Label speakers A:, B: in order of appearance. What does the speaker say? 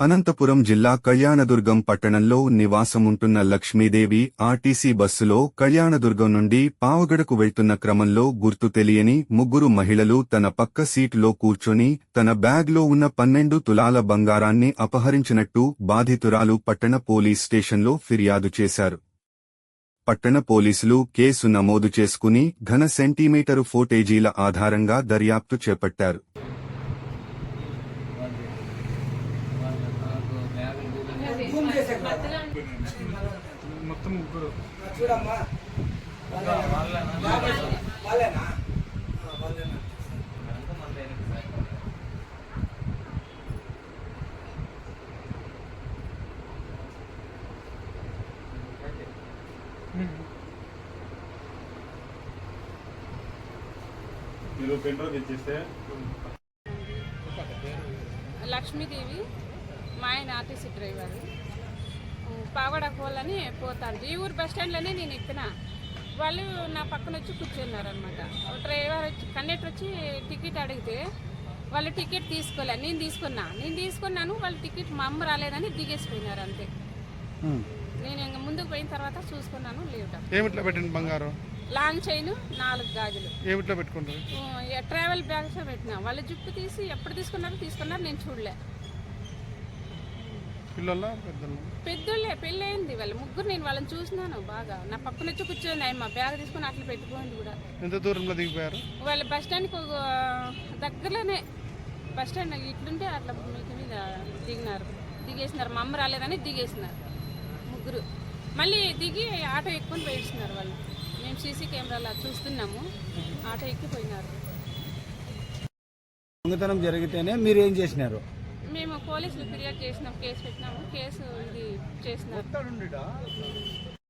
A: అనంతపురం జిల్లా కళ్యాణదుర్గం పట్టణంలో నివాసముంటున్న లక్ష్మీదేవి ఆర్టీసీ బస్సులో కళ్యాణదుర్గం నుండి పావగడకు వెళ్తున్న క్రమంలో గుర్తు తెలియని ముగ్గురు మహిళలు తన పక్క సీటులో కూర్చొని తన బ్యాగ్లో ఉన్న 12 తులాల బంగారాన్ని అపహరించినట్టు బాధితురాలు పట్టణ పోలీస్ స్టేషన్లో ఫిర్యాదు చేశారు. పట్టణ పోలీసులు కేసు నమోదు చేసుకుని ఘన సెంటీమీటరు ఫోటేజీల ఆధారంగా దర్యాప్తు చేపట్టారు.
B: మొత్తం ముగ్గురు
C: లక్ష్మీదేవి మా ఆయన ఆర్టీసీ డ్రైవర్ పావగడకు పోవాలని పోతాను. ఈ ఊరు బస్ స్టాండ్లోనే నేను ఎక్కిన. వాళ్ళు నా పక్కన వచ్చి కూర్చున్నారనమాట. డ్రైవర్ వచ్చి కండక్టర్ వచ్చి టికెట్ అడిగితే వాళ్ళు టికెట్ తీసుకోలే. నేను తీసుకున్నాను. వాళ్ళు టికెట్ మా అమ్మ రాలేదని దిగేసిపోయినారు అంతే. నేను ఇంకా ముందుకు పోయిన తర్వాత చూసుకున్నాను. లేవుట
B: ఏమిట్లో పెట్టిన బంగారం
C: లాంగ్ చైన్ 4 గాజులు
B: ఏమిట్లో పెట్టుకుంటారు.
C: ట్రావెల్ బ్యాగ్స్ పెట్టినా. వాళ్ళు జుప్పు తీసి ఎప్పుడు తీసుకున్నారు నేను చూడలే. పెద్దోళ్ళే పెళ్ళయింది వాళ్ళ ముగ్గురు. నేను వాళ్ళని చూసినాను బాగా. నా పక్కన వచ్చి కూర్చొని మా బ్యాగ్ తీసుకుని అట్లా పెట్టుకోండి కూడా.
B: ఎంత దూరంలో దిగిపోయారు?
C: వాళ్ళ బస్ స్టాండ్కి దగ్గరలోనే బస్ స్టాండ్ ఇట్లుంటే అట్లా మీకు మీద దిగేసినారు. మా అమ్మ రాలేదని దిగేసినారు ముగ్గురు. మళ్ళీ దిగి ఆటో ఎక్కుని పోయిస్తున్నారు వాళ్ళు. మేము సీసీ కెమెరాలో చూస్తున్నాము. ఆటో ఎక్కిపోయినారు.
D: దొంగతనం జరిగితేనే మీరు ఏం చేసినారు?
C: మేము పోలీసులు ఫిర్యాదు చేసినాం. కేసు పెట్టినాము. కేసు ఇది చేసినారు.